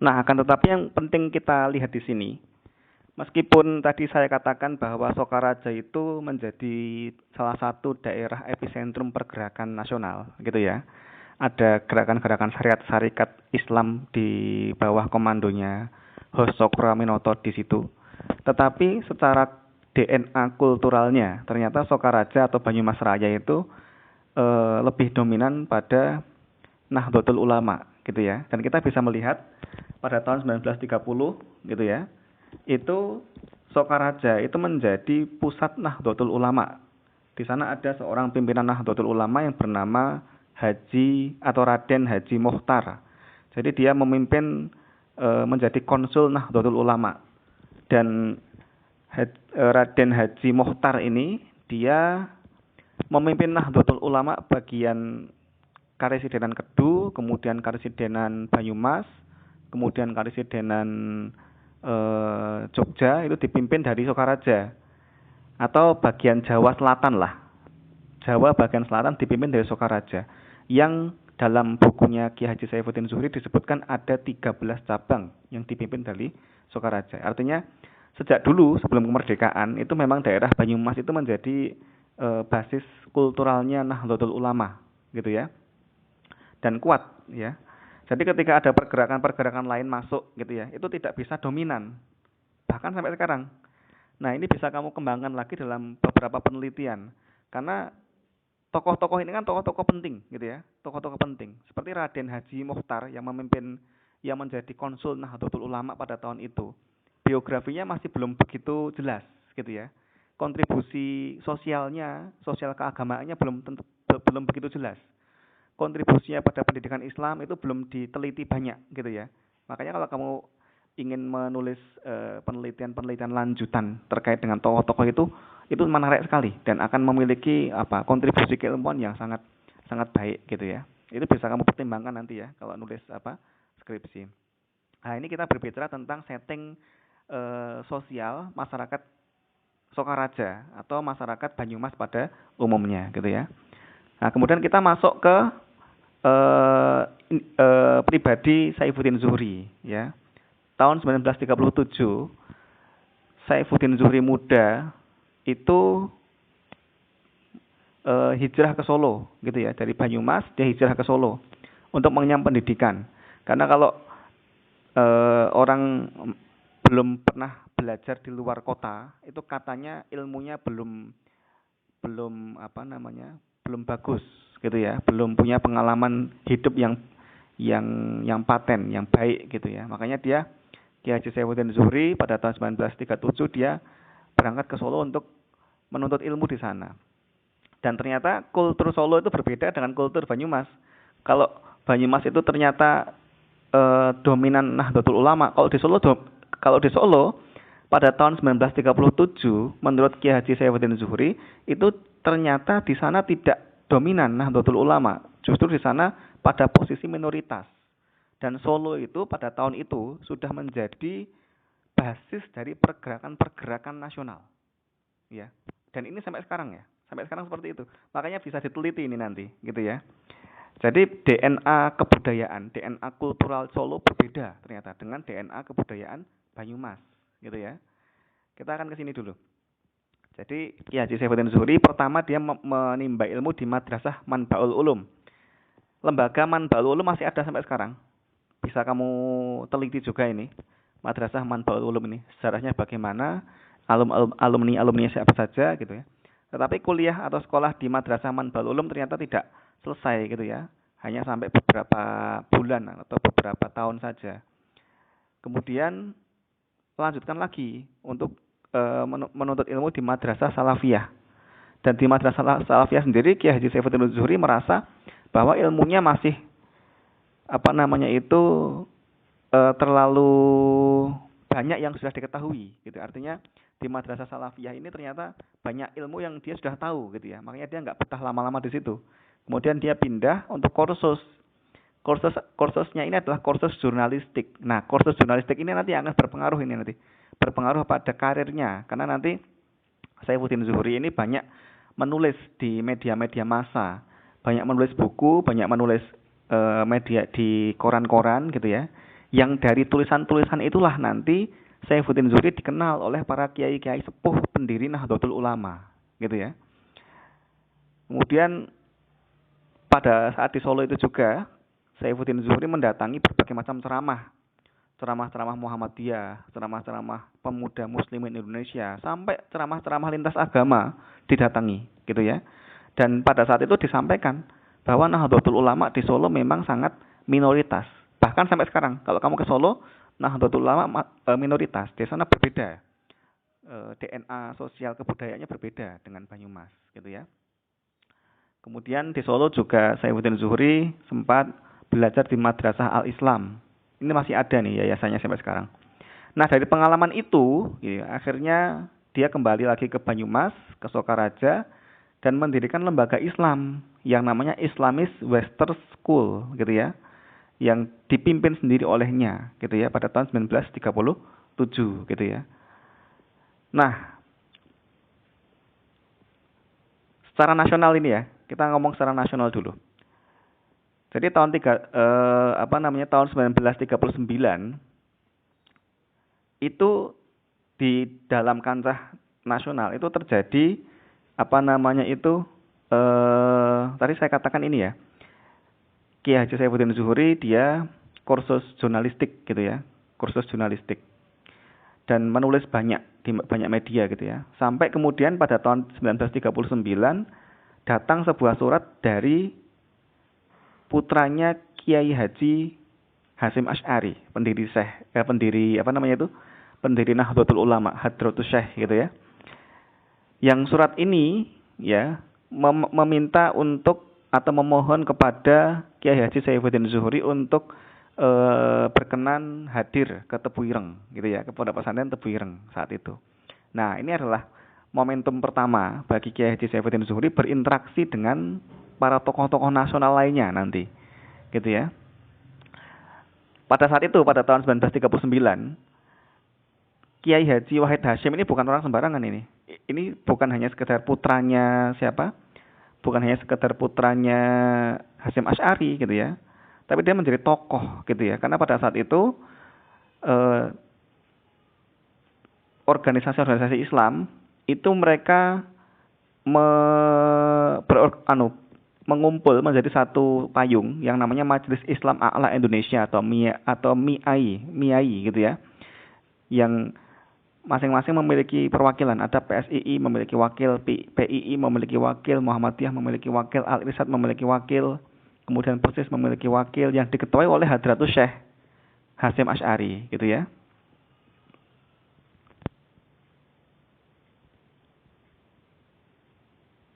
Nah, akan tetapi yang penting kita lihat di sini, meskipun tadi saya katakan bahwa Sokaraja itu menjadi salah satu daerah epicentrum pergerakan nasional, gitu ya. Ada gerakan-gerakan syariat-syarikat Islam di bawah komandonya Hos Sokraminoto di situ. Tetapi secara DNA kulturalnya, ternyata Sokaraja atau Banyumas Raya itu lebih dominan pada Nahdlatul Ulama, gitu ya. Dan kita bisa melihat pada tahun 1930, gitu ya, itu Sokaraja itu menjadi pusat Nahdlatul Ulama. Di sana ada seorang pimpinan Nahdlatul Ulama yang bernama Haji atau Raden Haji Mokhtar. Jadi dia memimpin menjadi konsul Nahdlatul Ulama. Dan Raden Haji Mokhtar ini dia memimpin Nahdlatul Ulama bagian Karesidenan Kedu, kemudian Karesidenan Banyumas, kemudian Karesidenan Jogja itu dipimpin dari Sokaraja, atau bagian Jawa Selatan lah. Jawa bagian selatan dipimpin dari Sokaraja, yang dalam bukunya Ki Haji Saifuddin Zuhri disebutkan ada 13 cabang yang dipimpin dari Sokaraja. Artinya sejak dulu sebelum kemerdekaan itu memang daerah Banyumas itu menjadi basis kulturalnya Nahdlatul Ulama, gitu ya, dan kuat ya. Jadi ketika ada pergerakan-pergerakan lain masuk, gitu ya, itu tidak bisa dominan bahkan sampai sekarang. Nah, ini bisa kamu kembangkan lagi dalam beberapa penelitian, karena tokoh-tokoh ini kan tokoh-tokoh penting, gitu ya, tokoh-tokoh penting seperti Raden Haji Mokhtar yang menjadi konsul Nahdlatul Ulama pada tahun itu. Biografinya masih belum begitu jelas, gitu ya. Kontribusi sosialnya, sosial keagamaannya belum begitu jelas. Kontribusinya pada pendidikan Islam itu belum diteliti banyak, gitu ya. Makanya kalau kamu ingin menulis penelitian-penelitian lanjutan terkait dengan tokoh-tokoh itu menarik sekali dan akan memiliki kontribusi keilmuan yang sangat sangat baik, gitu ya. Itu bisa kamu pertimbangkan nanti ya kalau nulis skripsi. Nah, ini kita berbicara tentang setting sosial masyarakat Sokaraja atau masyarakat Banyumas pada umumnya, gitu ya. Nah, kemudian kita masuk ke pribadi Saifuddin Zuhri, ya. Tahun 1937, Saifuddin Zuhri muda itu hijrah ke Solo, gitu ya. Dari Banyumas dia hijrah ke Solo untuk mengenyam pendidikan. Karena kalau orang belum pernah belajar di luar kota, itu katanya ilmunya belum belum bagus, gitu ya, belum punya pengalaman hidup yang paten, yang baik, gitu ya. Makanya dia Ki Haji Saifuddin Zuhri pada tahun 1937 dia berangkat ke Solo untuk menuntut ilmu di sana. Dan ternyata kultur Solo itu berbeda dengan kultur Banyumas. Kalau Banyumas itu ternyata dominan Nahdlatul Ulama. Kalau di Solo pada tahun 1937 menurut Ki Haji Saifuddin Zuhri itu ternyata di sana tidak dominan Nahdlatul Ulama. Justru di sana pada posisi minoritas. Dan Solo itu pada tahun itu sudah menjadi basis dari pergerakan-pergerakan nasional. Ya. Dan ini sampai sekarang ya. Sampai sekarang seperti itu. Makanya bisa diteliti ini nanti, gitu ya. Jadi DNA kebudayaan, DNA kultural Solo berbeda ternyata dengan DNA kebudayaan Banyumas, gitu ya. Kita akan ke sini dulu. Jadi Ki Haji Saifuddin Zuhri pertama dia menimba ilmu di Madrasah Manbaul Ulum. Lembaga Manbaul Ulum masih ada sampai sekarang. Bisa kamu teliti juga ini. Madrasah Manbaul Ulum ini sejarahnya bagaimana, alumni siapa saja, gitu ya. Tetapi kuliah atau sekolah di Madrasah Manbaul Ulum ternyata tidak selesai, gitu ya. Hanya sampai beberapa bulan atau beberapa tahun saja. Kemudian lanjutkan lagi untuk menuntut ilmu di Madrasah Salafiyah. Dan di Madrasah Salafiyah sendiri Ki Haji Saifuddin Zuhri merasa bahwa ilmunya masih terlalu banyak yang sudah diketahui, gitu. Artinya di Madrasah Salafiyah ini ternyata banyak ilmu yang dia sudah tahu, gitu ya. Makanya dia nggak betah lama-lama di situ. Kemudian dia pindah untuk kursus. Kursusnya ini adalah kursus jurnalistik. Nah, kursus jurnalistik ini nanti akan berpengaruh pada karirnya, karena nanti Saifuddin Zuhri ini banyak menulis di media-media massa, banyak menulis buku, banyak menulis media di koran-koran, gitu ya, Yang dari tulisan-tulisan itulah nanti Saifuddin Zuhri dikenal oleh para kiai-kiai sepuh pendiri Nahdlatul Ulama, gitu ya. Kemudian pada saat di Solo itu juga Saifuddin Zuhri mendatangi berbagai macam ceramah-ceramah Muhammadiyah, ceramah-ceramah pemuda muslimin Indonesia, sampai ceramah-ceramah lintas agama didatangi, gitu ya. Dan pada saat itu disampaikan bahwa Nahdlatul Ulama di Solo memang sangat minoritas. Bahkan sampai sekarang, kalau kamu ke Solo, Nahdlatul Ulama minoritas. Di sana berbeda. DNA sosial kebudayaannya berbeda dengan Banyumas, gitu ya. Kemudian di Solo juga Saifuddin Zuhri sempat belajar di Madrasah Al-Islam. Ini masih ada nih yayasannya sampai sekarang. Nah, dari pengalaman itu, ya, akhirnya dia kembali lagi ke Banyumas, ke Sokaraja, dan mendirikan lembaga Islam yang namanya Islamist Western School, gitu ya, yang dipimpin sendiri olehnya, gitu ya, pada tahun 1937, gitu ya. Nah, secara nasional ini ya, kita ngomong secara nasional dulu. Jadi tahun 1939 itu di dalam kancah nasional itu terjadi tadi saya katakan ini ya, Kiai Haji Saifuddin Zuhri dia kursus jurnalistik gitu ya, kursus jurnalistik dan menulis banyak di banyak media gitu ya. Sampai kemudian pada tahun 1939 datang sebuah surat dari putranya Kiai Haji Hasyim Asy'ari, pendiri Nahdlatul Ulama, Hadratus Syekh gitu ya. Yang surat ini ya meminta untuk atau memohon kepada Kiai Haji Saifuddin Zuhri untuk berkenan hadir ke Tebu Ireng gitu ya, ke Pondok Pesantren Tebu Ireng saat itu. Nah, ini adalah momentum pertama bagi Kiai Haji Saifuddin Zuhri berinteraksi dengan para tokoh-tokoh nasional lainnya nanti, gitu ya. Pada saat itu, pada tahun 1939, Kiai Haji Wahid Hasyim ini bukan orang sembarangan ini. Ini bukan hanya sekedar putranya siapa? Bukan hanya sekedar putranya Hasyim Asy'ari gitu ya. Tapi dia menjadi tokoh gitu ya. Karena pada saat itu organisasi-organisasi Islam itu mereka mengumpul menjadi satu payung yang namanya Majelis Islam A'la Indonesia atau MIAI gitu ya. Yang masing-masing memiliki perwakilan. Ada PSII memiliki wakil, PII memiliki wakil, Muhammadiyah memiliki wakil, Al-Irsyad memiliki wakil, kemudian Persis memiliki wakil yang diketuai oleh Hadratus Syekh Hasyim Asy'ari gitu ya.